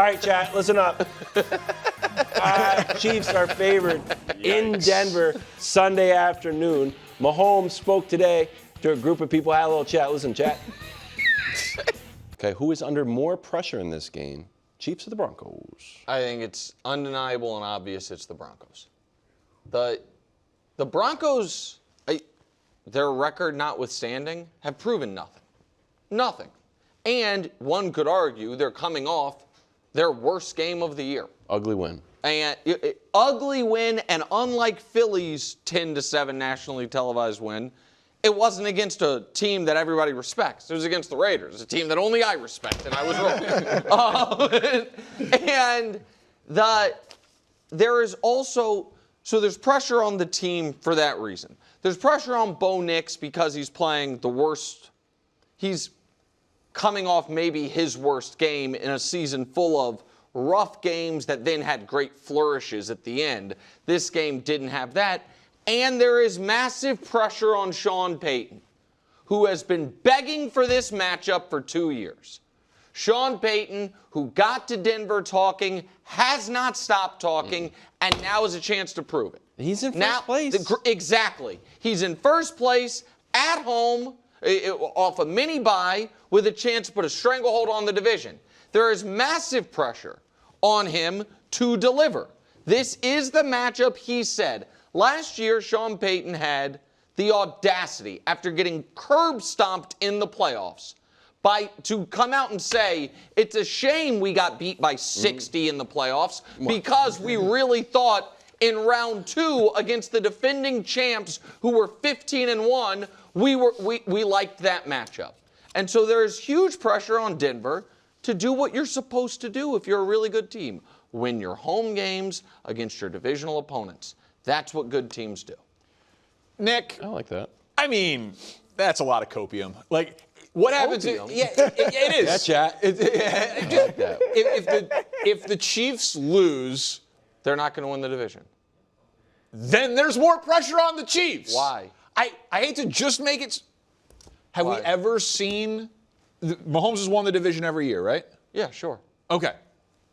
All right, chat, listen up. Chiefs are favored in Denver Sunday afternoon. Mahomes spoke today to a group of people. Had a little chat. Listen, chat. Okay, who is under more pressure in this game? Chiefs or the Broncos? I think it's undeniable and obvious it's the Broncos. The Broncos, their record notwithstanding, have proven nothing. Nothing. And one could argue they're coming off their worst game of the year. Ugly win. And ugly win, and unlike Philly's 10-7 nationally televised win, it wasn't against a team that everybody respects. It was against the Raiders, a team that only I respect, and I was wrong. And there is also, so there's pressure on the team for that reason. There's pressure on Bo Nix because he's playing the worst. He's coming off maybe his worst game in a season full of rough games that then had great flourishes at the end. This game didn't have that. And there is massive pressure on Sean Payton, who has been begging for this matchup for 2 years. Sean Payton, who got to Denver talking, has not stopped talking, and now is a chance to prove it. He's in first place. Exactly. He's in first place at home off a mini bye with a chance to put a stranglehold on the division. There is massive pressure on him to deliver. This is the matchup he said. Last year, Sean Payton had the audacity, after getting curb stomped in the playoffs, to come out and say, it's a shame we got beat by 60 in the playoffs because we really thought in round 2 against the defending champs who were 15-1, we liked that matchup. And so there's huge pressure on Denver to do what you're supposed to do if you're a really good team. Win your home games against your divisional opponents. That's what good teams do. Nick. I like that. I mean, that's a lot of copium. Like, what happens? It is. Yeah, chat. If the Chiefs lose, they're not going to win the division. Then there's more pressure on the Chiefs. Why? I hate to just make it. Have Why? we ever seen Mahomes has won the division every year, right? Yeah, sure. Okay.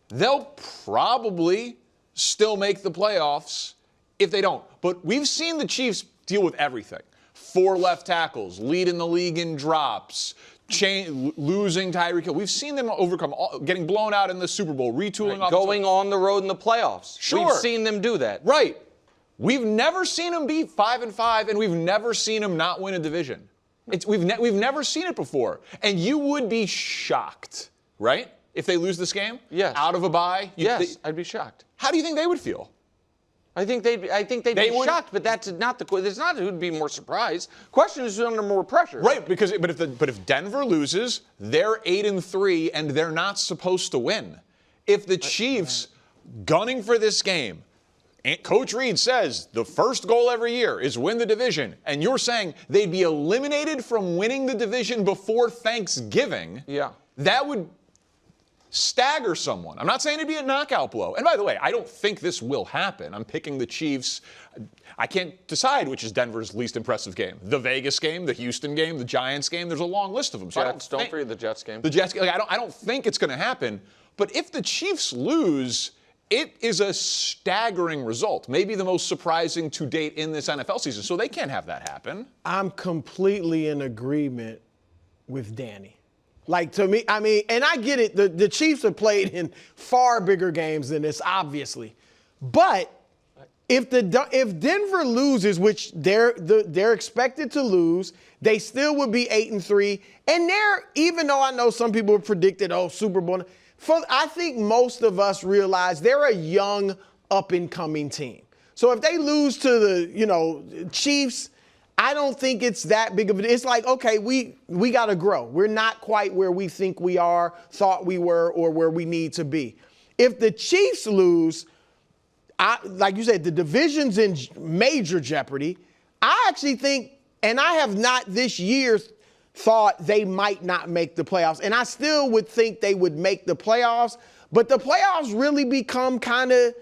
They'll probably still make the playoffs if they don't. But we've seen the Chiefs deal with everything. 4 left tackles, leading the league in drops, losing Tyreek Hill. We've seen them overcome, getting blown out in the Super Bowl, retooling off. Going on the road in the playoffs. Sure. We've seen them do that. Right. We've never seen them beat 5-5, and we've never seen them not win a division. We've never seen it before. And you would be shocked, right? If they lose this game? Yes. Out of a bye? Yes, I'd be shocked. How do you think they would feel? I think they'd be shocked, but that's not the question. It's not who'd be more surprised. Question is who's under more pressure. Right, but if Denver loses, they're 8-3 and they're not supposed to win. If the Chiefs gunning for this game, and Coach Reid says the first goal every year is win the division, and you're saying they'd be eliminated from winning the division before Thanksgiving, that would stagger someone. I'm not saying it'd be a knockout blow. And by the way, I don't think this will happen. I'm picking the Chiefs. I can't decide which is Denver's least impressive game. The Vegas game, the Houston game, the Giants game. There's a long list of them. So Don't forget the Jets game. The Jets game. Like, I don't think it's going to happen. But if the Chiefs lose, it is a staggering result. Maybe the most surprising to date in this NFL season. So they can't have that happen. I'm completely in agreement with Danny. Like, to me, I mean, and I get it. The Chiefs have played in far bigger games than this, obviously. But if Denver loses, which they're expected to lose, they still would be 8-3. And even though I know some people have predicted, Super Bowl, I think most of us realize they're a young, up-and-coming team. So if they lose to the Chiefs, I don't think it's that big of a deal. It's like, okay, we got to grow. We're not quite where we think we are, thought we were, or where we need to be. If the Chiefs lose, like you said, the division's in major jeopardy. I actually think, and I have not this year thought they might not make the playoffs, and I still would think they would make the playoffs, but the playoffs really become kind of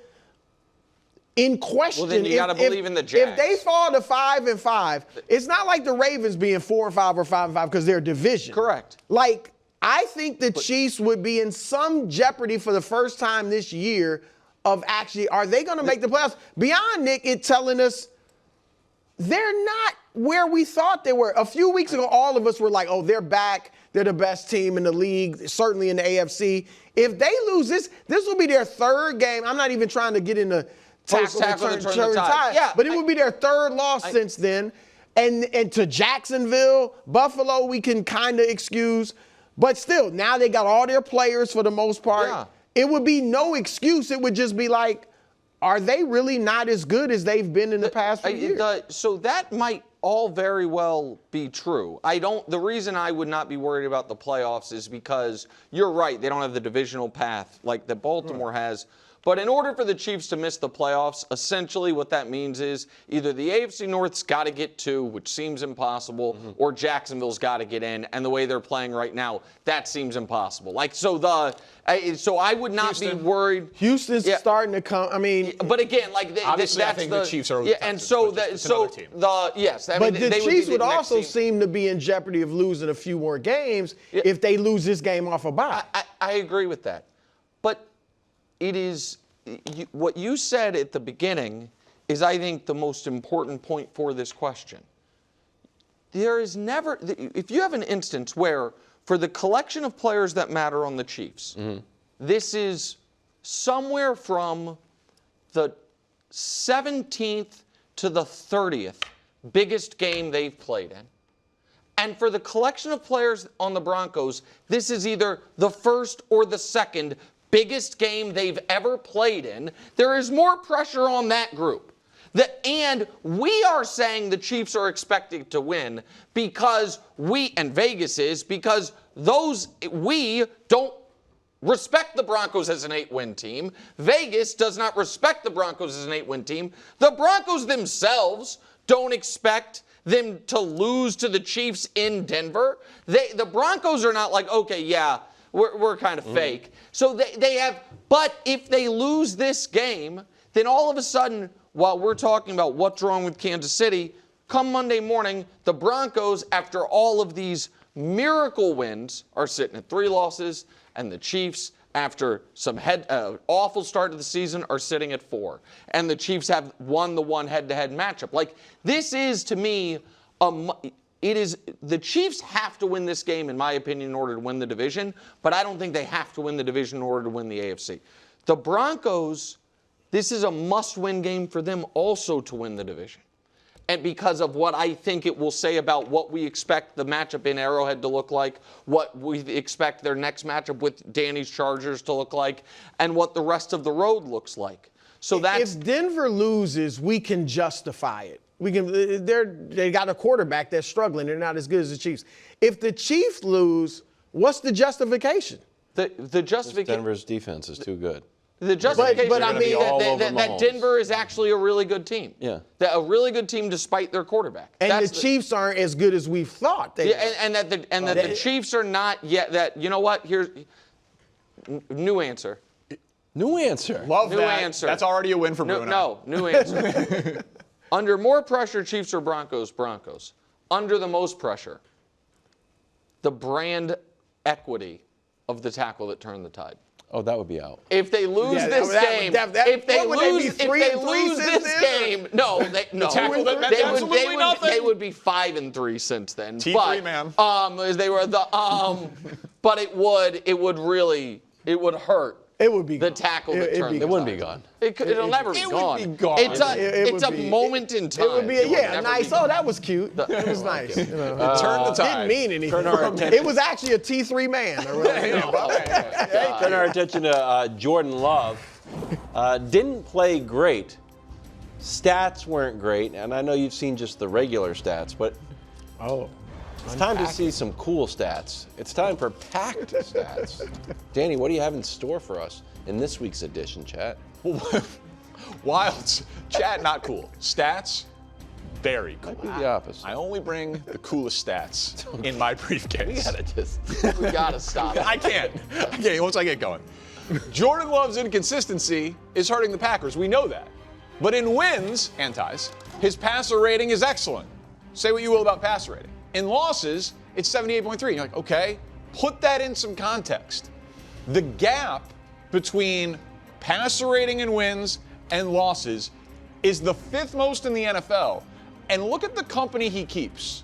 in question. Well, then you got to believe in the Jags. If they fall to 5-5, it's not like the Ravens being 4-5 or 5-5 because they're division. Correct. Like, I think the Chiefs would be in some jeopardy for the first time this year of actually, are they going to make the playoffs? Beyond Nick, it telling us they're not where we thought they were. A few weeks ago, all of us were like, oh, they're back. They're the best team in the league, certainly in the AFC. If they lose this will be their third game. I'm not even trying to get into tackle the tide. Yeah, but it would be their third loss since then. And to Jacksonville, Buffalo, we can kind of excuse. But still, now they got all their players for the most part. Yeah. It would be no excuse. It would just be like, are they really not as good as they've been in the past few years? So that might all very well be true. The reason I would not be worried about the playoffs is because you're right, they don't have the divisional path like that Baltimore has. But in order for the Chiefs to miss the playoffs, essentially what that means is either the AFC North's got to get 2, which seems impossible, or Jacksonville's got to get in. And the way they're playing right now, that seems impossible. So I would not be worried. Houston's starting to come. I mean, but again, obviously, that's I think the Chiefs are. Yeah, and so yes. But the Chiefs would also seem to be in jeopardy of losing a few more games if they lose this game off a bye. I agree with that, but it is what you said at the beginning is, I think, the most important point for this question. There is never, if you have an instance where, for the collection of players that matter on the Chiefs, this is somewhere from the 17th to the 30th biggest game they've played in. And for the collection of players on the Broncos, this is either the first or the second biggest game they've ever played in. There is more pressure on that group. And we are saying the Chiefs are expected to win because and Vegas is, because we don't respect the Broncos as an 8-win team. Vegas does not respect the Broncos as an 8-win team. The Broncos themselves don't expect them to lose to the Chiefs in Denver. The Broncos are not like, okay, yeah, we're kind of fake. So they have, but if they lose this game, then all of a sudden, while we're talking about what's wrong with Kansas City, come Monday morning, the Broncos, after all of these miracle wins, are sitting at 3 losses, and the Chiefs, after some awful start to the season, are sitting at 4. And the Chiefs have won the one head-to-head matchup. Like, this is, to me, the Chiefs have to win this game, in my opinion, in order to win the division, but I don't think they have to win the division in order to win the AFC. The Broncos, this is a must-win game for them also to win the division. And because of what I think it will say about what we expect the matchup in Arrowhead to look like, what we expect their next matchup with Danny's Chargers to look like, and what the rest of the road looks like. So if Denver loses, we can justify it. They got a quarterback that's struggling. They're not as good as the Chiefs. If the Chiefs lose, what's the justification? The justification. Denver's defense is too good. The justification, but I mean, that Denver is actually a really good team. Yeah. A really good team despite their quarterback. And the Chiefs aren't as good as we thought they were. And that the Chiefs are not yet. You know what? Here's new answer. New answer. Love new that. Answer. That's already a win for Bruno. No, new answer. Under more pressure, Chiefs or Broncos? Broncos. Under the most pressure, the brand equity of the tackle that turned the tide. Oh, that would be out. If they lose this game, if they lose this game, no, they would be 5-3 since then. T3 man. They were but it would hurt. It would be the tackle that turned. It wouldn't be gone. It'll never be gone. Would be gone. It's a moment in time. It would be nice. Oh, that was cute. It was nice. It turned the tide. Didn't mean anything. It was actually a T3 man. Turn our attention to Jordan Love. Didn't play great. Stats weren't great, and I know you've seen just the regular stats, but it's time to see some cool stats. It's time for packed stats. Danny, what do you have in store for us in this week's edition, chat? Wilds. Chat, not cool. Stats, very cool. Might be the opposite. I only bring the coolest stats in my briefcase. We gotta stop it. I can't. Once I get going. Jordan Love's inconsistency is hurting the Packers. We know that. But in wins and ties, his passer rating is excellent. Say what you will about passer rating. In losses, it's 78.3. You're like, okay, put that in some context. The gap between passer rating and wins and losses is the 5th most in the NFL. And look at the company he keeps.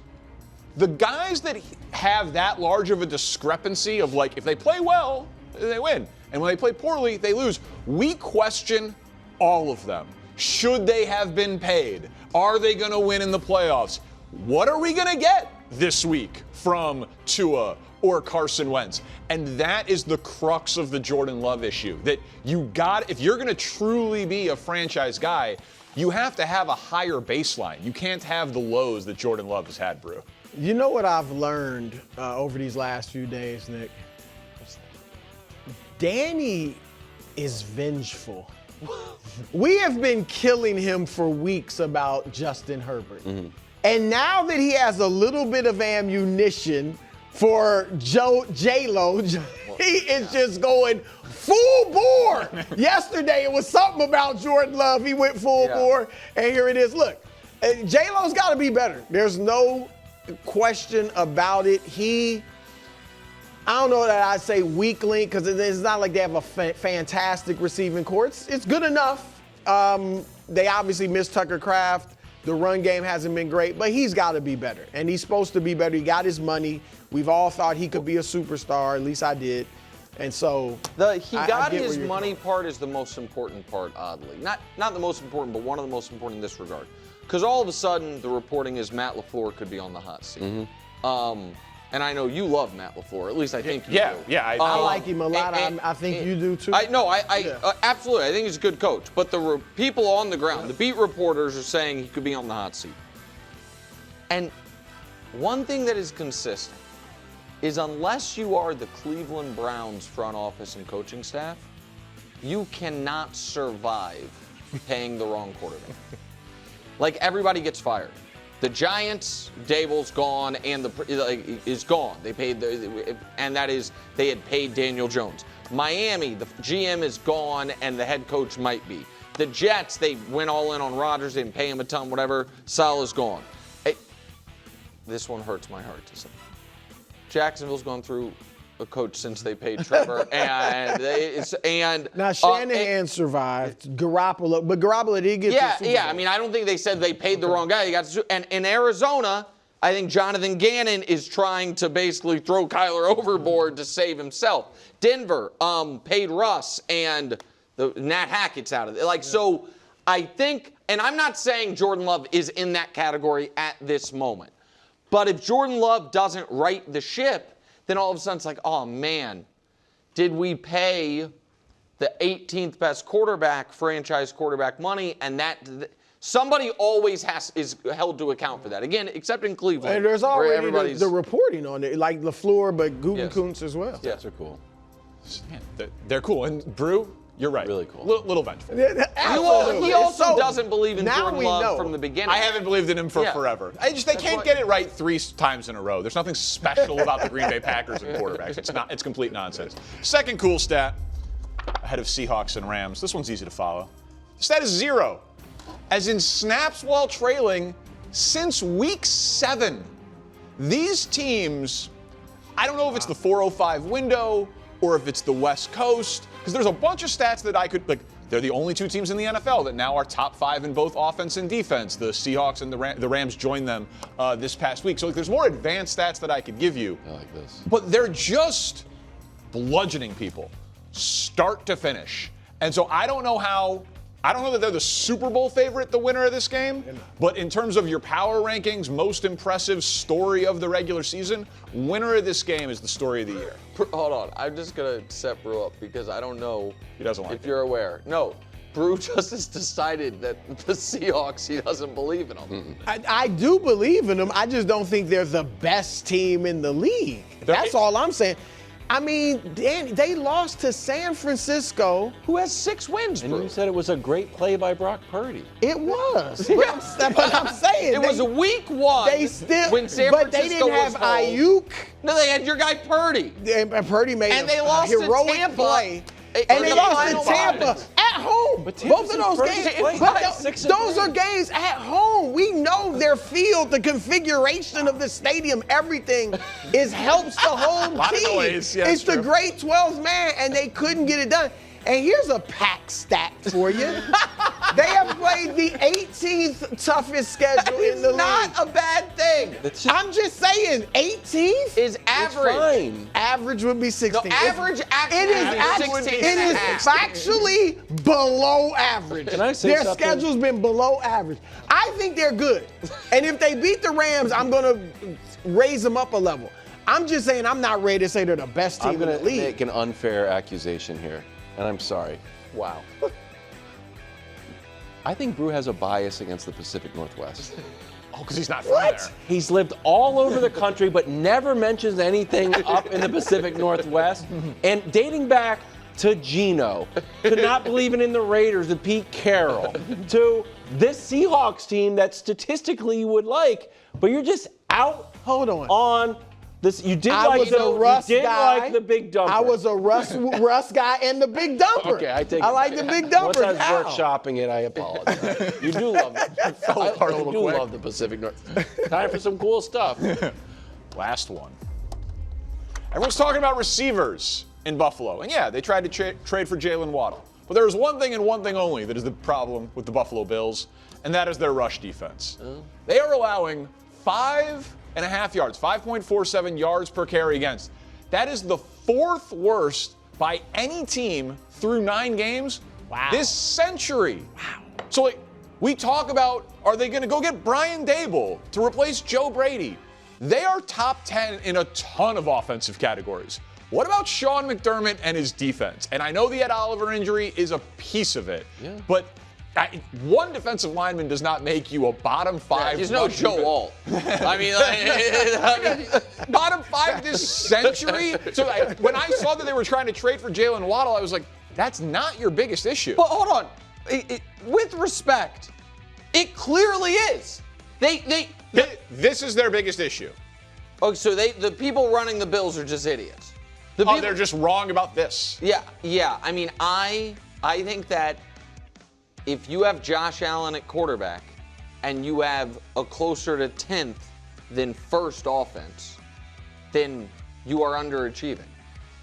The guys that have that large of a discrepancy of like, if they play well, they win. And when they play poorly, they lose. We question all of them. Should they have been paid? Are they going to win in the playoffs? What are we going to get this week from Tua or Carson Wentz? And that is the crux of the Jordan Love issue. That if you're going to truly be a franchise guy, you have to have a higher baseline. You can't have the lows that Jordan Love has had, Brew. You know what I've learned over these last few days, Nick? Danny is vengeful. We have been killing him for weeks about Justin Herbert. Mm-hmm. And now that he has a little bit of ammunition for J-Lo, he is just going full bore. Yesterday, it was something about Jordan Love. He went full bore, and here it is. Look, J-Lo's got to be better. There's no question about it. I don't know that I'd say weak link because it's not like they have a fantastic receiving core. It's good enough. They obviously missed Tucker Kraft. The run game hasn't been great, but he's got to be better. And he's supposed to be better. He got his money. We've all thought he could be a superstar. At least I did. And so he got his money part is the most important part, oddly. Not the most important, but one of the most important in this regard. Because all of a sudden, the reporting is Matt LaFleur could be on the hot seat. Mm-hmm. And I know you love Matt LaFleur. At least I think you do. Yeah, I like him a lot. I think you do too. Absolutely. I think he's a good coach. But the people on the ground, the beat reporters are saying he could be on the hot seat. And one thing that is consistent is unless you are the Cleveland Browns front office and coaching staff, you cannot survive paying the wrong quarterback. Like, everybody gets fired. The Giants, Dable's gone, and is gone. They paid they had paid Daniel Jones. Miami, the GM is gone, and the head coach might be. The Jets, they went all in on Rodgers, they didn't pay him a ton, whatever. Salah's gone. This one hurts my heart to say. Jacksonville's gone through a coach since they paid Trevor, and now Shanahan survived. Garoppolo, but Garoppolo did get the Super Bowl. I mean, I don't think they said they paid the wrong guy. And in Arizona, I think Jonathan Gannon is trying to basically throw Kyler overboard to save himself. Denver paid Russ, and Nat Hackett's out of it. So I think, and I'm not saying Jordan Love is in that category at this moment, but if Jordan Love doesn't right the ship, then all of a sudden it's like, oh man, did we pay the 18th best quarterback, franchise quarterback money? And that somebody always is held to account for that. Again, except in Cleveland. And there's already the reporting on it, like LaFleur, but Gutekunst as well. Yes, they're cool. Yeah, they're cool. And Brew, you're right. Really cool. Little vengeful. He also doesn't believe in Jordan Love from the beginning. I haven't believed in him for forever. They can't get it right 3 times in a row. There's nothing special about the Green Bay Packers and quarterbacks. It's complete nonsense. Second cool stat ahead of Seahawks and Rams. This one's easy to follow. The stat is 0, as in snaps while trailing since week 7. These teams, I don't know if it's the 405 window or if it's the West Coast, because there's a bunch of stats that I could, they're the only 2 teams in the NFL that now are top 5 in both offense and defense. The Seahawks and the Rams joined them this past week. So there's more advanced stats that I could give you. I like this. But they're just bludgeoning people, start to finish. And so I don't know that they're the Super Bowl favorite, the winner of this game, but in terms of your power rankings, most impressive story of the regular season, winner of this game is the story of the year. Hold on, I'm just going to set Brew up because I don't know if you're aware. No, Brew just has decided that the Seahawks, he doesn't believe in them. I do believe in them. I just don't think they're the best team in the league. That's all I'm saying. I mean, they lost to San Francisco, who has 6 wins. And you said it was a great play by Brock Purdy. It was. But I'm saying it was week 1. They still, when San but Francisco they didn't have home. Ayuk. No, they had your guy Purdy. And Purdy made and they a lost heroic to Tampa. play. And they lost to Tampa at home. But Both Tampa's of in those first games. place But by 6-3. those are games at home. We know their field, the configuration of the stadium, everything helps the home Lot of team. noise. Yeah, it's it's the true. great 12th man, and they couldn't get it done. And here's a pack stat for you. They have played the 18th toughest schedule in the It's not league. a bad thing. That's just, I'm just saying, 18th? Is it's average. fine. Average would be 16. No, average actually It is is actually 16 it and a is half. factually below average. Can I say Their something? schedule's been below average. I think they're good. And if they beat the Rams, I'm gonna raise them up a level. I'm just saying I'm not ready to say they're the best team I'm in going the to league. make an unfair accusation here, and I'm sorry. Wow. I think Brew has a bias against the Pacific Northwest. Oh, because he's not from there. He's lived all over the country, but never mentions anything up in the Pacific Northwest. And dating back to Geno, to not believing in the Raiders, to Pete Carroll, to this Seahawks team that statistically you would like, but you're just out Hold on. on this. You did I like was the, a Russ you did guy. like the big dumper. I was a Russ guy and the big dumper. Okay, I take I it like back. the big dumper. Once I was now. workshopping it, I apologize. You do love it. apart a You little do quick. love the Pacific Northwest. Time for some cool stuff. Last one. Everyone's talking about receivers in Buffalo. And yeah, they tried to trade for Jalen Waddle. But there is one thing and one thing only that is the problem with the Buffalo Bills, and that is their rush defense. They are allowing 5.5 yards, 5.47 yards per carry against. That is the fourth worst by any team through 9 games this century. Wow. So, like, we talk about, are they going to go get Brian Dable to replace Joe Brady? They are top 10 in a ton of offensive categories. What about Sean McDermott and his defense? And I know the Ed Oliver injury is a piece of it, but one defensive lineman does not make you a bottom 5. He's no rush Joe defense. Alt. I mean, Bottom 5 this century? So when I saw that they were trying to trade for Jalen Waddle, I was like, that's not your biggest issue. but hold on. With respect, it clearly is. This is their biggest issue. Okay, so the people running the Bills are just idiots. The Oh, people- they're just wrong about this. Yeah. I mean, I think that if you have Josh Allen at quarterback and you have a closer to 10th than first offense, then you are underachieving.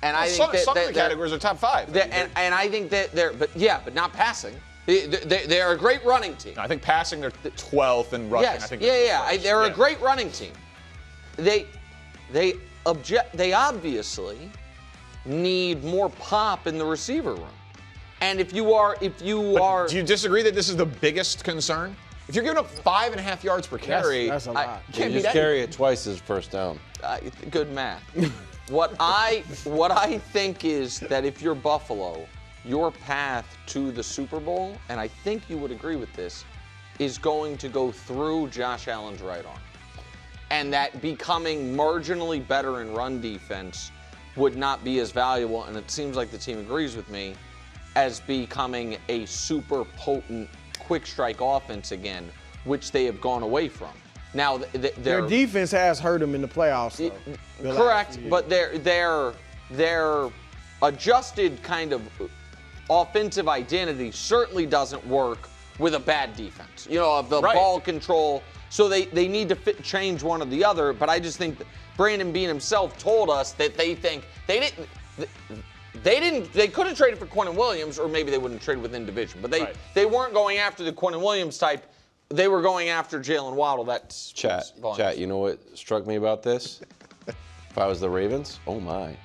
And I think Some of the categories are top 5. and I think that but not passing. They're a great running team. I think passing, they're 12th, and rushing, I Yes, think they're a great running team. They obviously need more pop in the receiver room. And if you are, Do you disagree that this is the biggest concern? If you're giving up 5.5 yards per carry, that's a lot. You can't be just that. carry it twice as first down. good math. What I think is that if you're Buffalo, your path to the Super Bowl, and I think you would agree with this, is going to go through Josh Allen's right arm. And that becoming marginally better in run defense would not be as valuable, and it seems like the team agrees with me, as becoming a super potent quick strike offense again, which they have gone away from. Now, Their defense has hurt them in the playoffs, though. the last correct, few years. but their adjusted kind of offensive identity certainly doesn't work with a bad defense. You know, of the Right. ball control. So they need to change one or the other. But I just think that Brandon Beane himself told us that they think they could have traded for Quentin Williams, or maybe they wouldn't trade within division. But they weren't going after the Quentin Williams type. They were going after Jalen Waddle. That's Chat, you know what struck me about this? If I was the Ravens, oh my.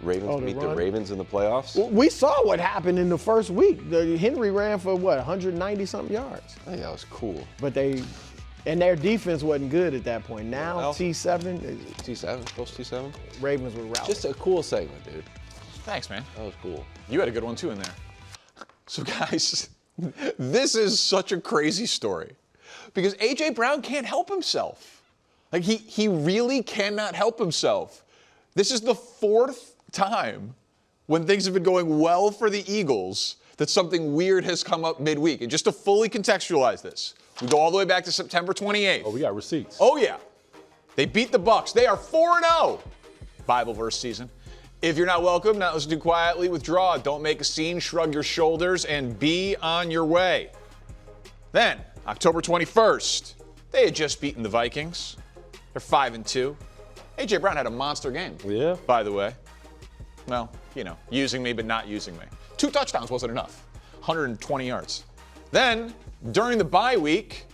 Ravens the beat the run? Ravens in the playoffs? We saw what happened in the first week. Henry ran for 190-something yards. I think that was cool. But their defense wasn't good at that point. Now, Well, T7, T7, post T7? Ravens were routed. Just a cool segment, dude. Thanks, man. That was cool. You had a good one too in there. So guys, this is such a crazy story because A.J. Brown can't help himself. Like he really cannot help himself. This is the 4th time when things have been going well for the Eagles that something weird has come up midweek. And just to fully contextualize this, we go all the way back to September 28th. Oh, we got receipts. Oh yeah. They beat the Bucks. They are 4-0. Bible verse season. If you're not welcome, not listen to quietly, withdraw. Don't make a scene, shrug your shoulders, and be on your way. Then, October 21st, they had just beaten the Vikings. They're 5-2. A.J. Brown had a monster game, by the way. Well, using me but not using me. 2 touchdowns wasn't enough. 120 yards. Then, during the bye week,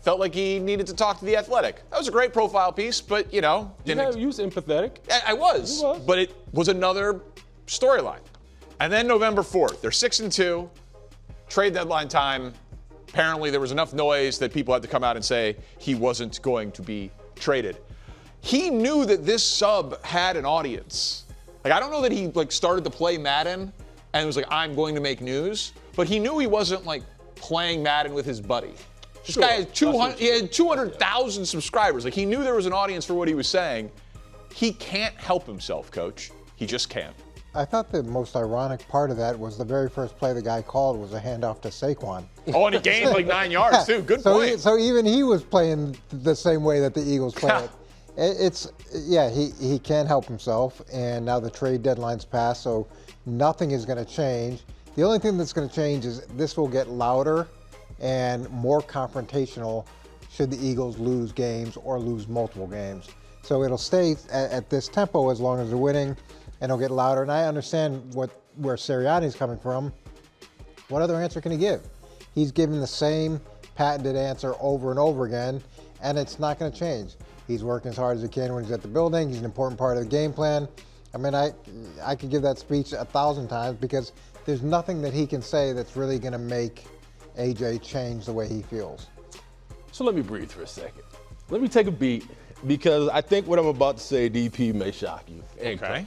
felt like he needed to talk to The Athletic. That was a great profile piece, but, You was empathetic. I was, but it was another storyline. And then November 4th, they're 6-2, trade deadline time. Apparently there was enough noise that people had to come out and say he wasn't going to be traded. He knew that this sub had an audience. I don't know that he started to play Madden and was like, I'm going to make news, but he knew he wasn't playing Madden with his buddy. This guy had 200,000 subscribers. He knew there was an audience for what he was saying. He can't help himself, Coach. He just can't. I thought the most ironic part of that was the very first play the guy called was a handoff to Saquon. Oh, and he gained 9 yards, too. Good point. So even he was playing the same way that the Eagles play it. He can't help himself, and now the trade deadline's passed, so nothing is going to change. The only thing that's going to change is this will get louder and more confrontational should the Eagles lose games or lose multiple games. So it'll stay at this tempo as long as they're winning, and it'll get louder. And I understand where Sirianni's coming from. What other answer can he give? He's giving the same patented answer over and over again, and it's not going to change. He's working as hard as he can when he's at the building. He's an important part of the game plan. I mean, I could give that speech 1,000 times because there's nothing that he can say that's really going to make AJ change the way he feels. So let me breathe for a second. Let me take a beat because I think what I'm about to say, DP, may shock you. Okay.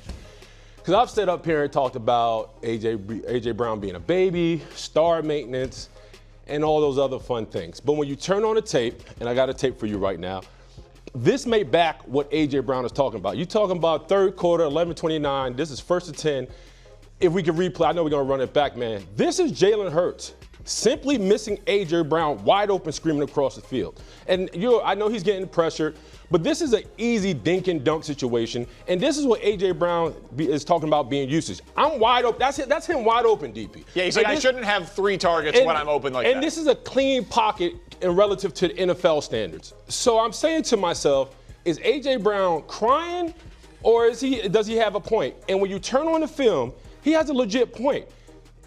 Because I've stood up here and talked about AJ Brown being a baby, star maintenance, and all those other fun things. But when you turn on the tape, and I got a tape for you right now, this may back what AJ Brown is talking about. You're talking about third quarter, 11:29. This is 1st and 10. If we can replay, I know we're going to run it back, man. This is Jalen Hurts simply missing AJ Brown wide open screaming across the field. And I know he's getting pressured, but this is an easy dink and dunk situation. And this is what AJ Brown is talking about being usage. I'm wide open. That's him wide open, DP. Yeah, he's like, I shouldn't have 3 targets when I'm open like that. And this is a clean pocket in relative to the NFL standards. So I'm saying to myself, is AJ Brown crying or does he have a point? And when you turn on the film, he has a legit point.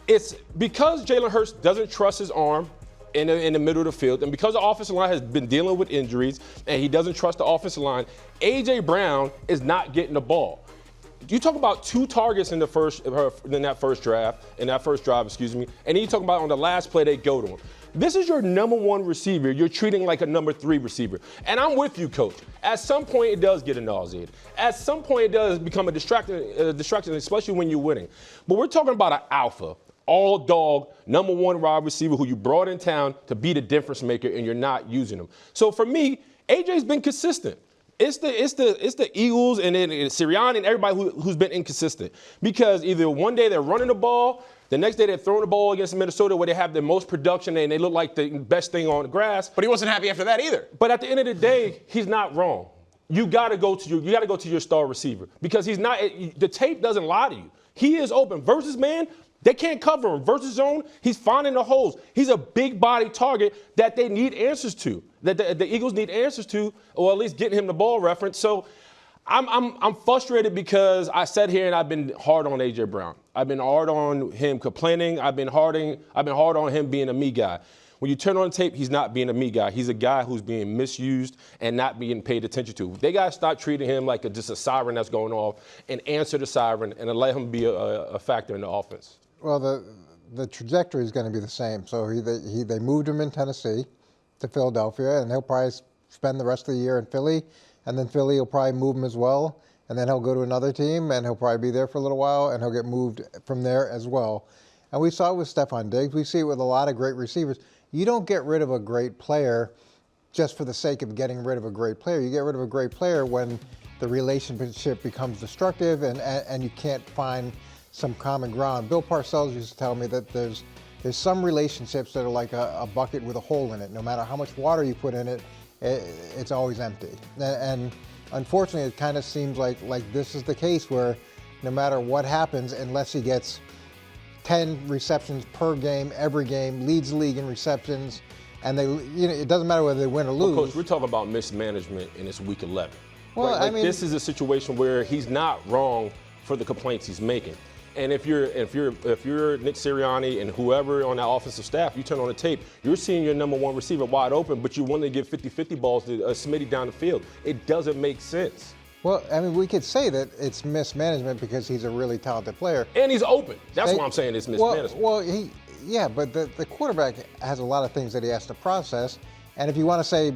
It's because Jalen Hurts doesn't trust his arm in the middle of the field, and because the offensive line has been dealing with injuries and he doesn't trust the offensive line, AJ Brown is not getting the ball. You talk about 2 targets in that first drive, and then you talk about on the last play they go to him. This is your number 1 receiver. You're treating like a number 3 receiver. And I'm with you, Coach. At some point, it does get nauseated. At some point, it does become a distraction, especially when you're winning. But we're talking about an alpha, all-dog, number 1 wide receiver who you brought in town to be the difference maker, and you're not using him. So for me, AJ's been consistent. It's the Eagles and then Sirianni and everybody who's been inconsistent. Because either one day they're running the ball, the next day they're throwing the ball against Minnesota where they have the most production and they look like the best thing on the grass. But he wasn't happy after that either. But at the end of the day, he's not wrong. You gotta go to your star receiver because he's not. The tape doesn't lie to you. He is open. Versus man, they can't cover him. Versus zone, he's finding the holes. He's a big body target that they need answers to. That the Eagles need answers to, or at least getting him the ball reference. So I'm frustrated because I sat here and I've been hard on AJ Brown. I've been hard on him complaining. I've been hard on him being a me guy. When you turn on the tape, he's not being a me guy. He's a guy who's being misused and not being paid attention to. They got to start treating him like just a siren that's going off and answer the siren and let him be a factor in the offense. Well, the trajectory is going to be the same. So they moved him in Tennessee to Philadelphia, and he'll probably spend the rest of the year in Philly, and then Philly will probably move him as well, and then he'll go to another team, and he'll probably be there for a little while, and he'll get moved from there as well. And we saw it with Stephon Diggs. We see it with a lot of great receivers. You don't get rid of a great player just for the sake of getting rid of a great player. You get rid of a great player when the relationship becomes destructive and you can't find some common ground. Bill Parcells used to tell me that there's some relationships that are like a bucket with a hole in it. No matter how much water you put in it, it's always empty. And unfortunately, it kind of seems like this is the case where no matter what happens, unless he gets 10 receptions per game, every game, leads the league in receptions, and it doesn't matter whether they win or lose. Well, Coach, we're talking about mismanagement in this week 11. Well, right? I mean, this is a situation where he's not wrong for the complaints he's making. And if you're Nick Sirianni and whoever on that offensive staff, you turn on the tape, you're seeing your number one receiver wide open, but you want to give 50-50 balls to Smitty down the field. It doesn't make sense. Well, I mean, we could say that it's mismanagement because he's a really talented player. And he's open. That's why I'm saying it's mismanagement. Well, but the quarterback has a lot of things that he has to process. And if you want to say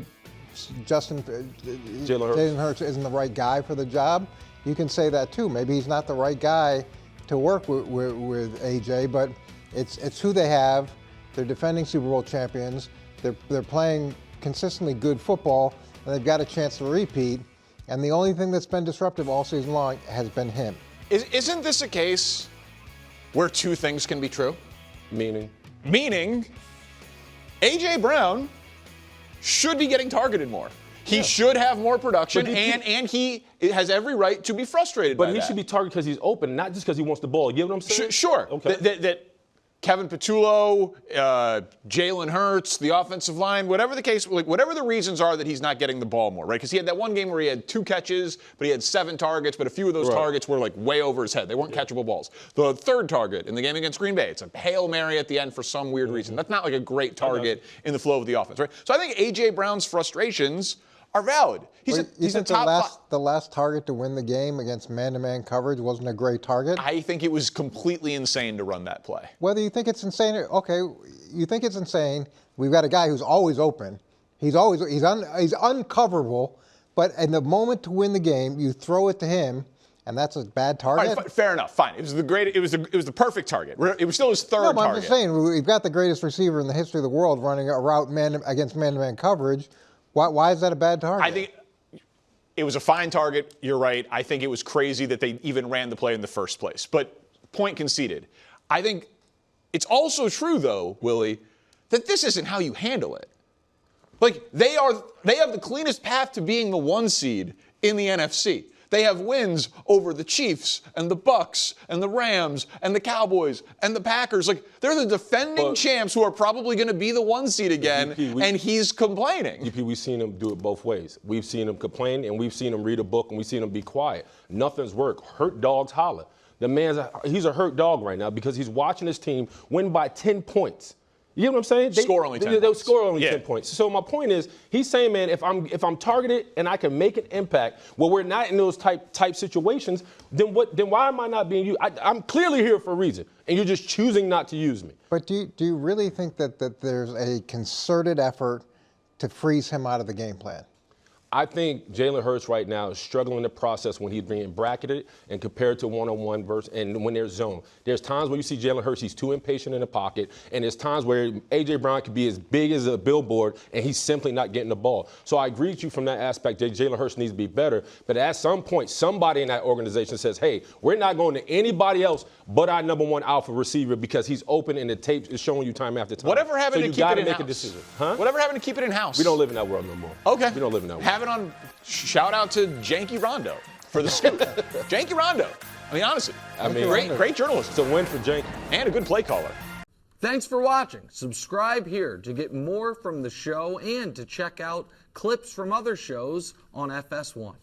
Jalen Hurts isn't the right guy for the job, you can say that too. Maybe he's not the right guy to work with AJ, but it's who they have. They're defending Super Bowl champions. They're playing consistently good football, and they've got a chance to repeat. And the only thing that's been disruptive all season long has been him. Isn't this a case where two things can be true? Meaning, A.J. Brown should be getting targeted more. He should have more production, and he has every right to be frustrated by that. But he should be targeted because he's open, not just because he wants the ball. You know what I'm saying? Sure. Okay. That Kevin Patullo, Jalen Hurts, the offensive line, whatever the case, whatever the reasons are that he's not getting the ball more, right? Because he had that one game where he had 2 catches, but he had 7 targets, but a few of those targets were like way over his head. They weren't catchable balls. The third target in the game against Green Bay, it's a Hail Mary at the end for some weird reason. That's not like a great target in the flow of the offense, right? So I think A.J. Brown's frustrations are valid. He's a top the last target to win the game against man-to-man coverage wasn't a great target? I think it was completely insane to run that play. Whether you think it's insane, okay, you think it's insane. We've got a guy who's always open. He's uncoverable, but in the moment to win the game, you throw it to him, and that's a bad target. All right, fair enough. Fine. It was the perfect target. It was still his third target. I'm just saying we've got the greatest receiver in the history of the world running a route against man-to-man coverage. Why is that a bad target? I think it was a fine target. You're right. I think it was crazy that they even ran the play in the first place. But point conceded. I think it's also true, though, Willie, that this isn't how you handle it. Like, they have the cleanest path to being the 1 seed in the NFC. They have wins over the Chiefs and the Bucks and the Rams and the Cowboys and the Packers. Like, they're the defending champs who are probably going to be the 1 seed again, and he's complaining. DP, we've seen him do it both ways. We've seen him complain, and we've seen him read a book, and we've seen him be quiet. Nothing's worked. Hurt dogs holler. He's a hurt dog right now because he's watching his team win by 10 points. You know what I'm saying? Score only 10 points. They'll score only 10 points. So my point is, he's saying, man, if I'm targeted and I can make an impact, well, we're not in those type situations, then why am I not being used? I'm clearly here for a reason, and you're just choosing not to use me. But do you really think that there's a concerted effort to freeze him out of the game plan? I think Jalen Hurts right now is struggling to process when he's being bracketed and compared to one-on-one versus and when there's zone. There's times where you see Jalen Hurts, he's too impatient in the pocket, and there's times where A.J. Brown could be as big as a billboard, and he's simply not getting the ball. So I agree with you from that aspect that Jalen Hurts needs to be better, but at some point, somebody in that organization says, hey, we're not going to anybody else but our number 1 alpha receiver because he's open and the tape is showing you time after time. Whatever happened to keep it in-house? So you got to make a decision. Huh? Whatever happened to keep it in-house? We don't live in that world no more. Okay. We don't live in that world. Have it on. Shout out to Janky Rondo for the scoop. Janky Rondo. I mean, honestly, great journalism. It's a win for Janky. And a good play caller. Thanks for watching. Subscribe here to get more from the show and to check out clips from other shows on FS1.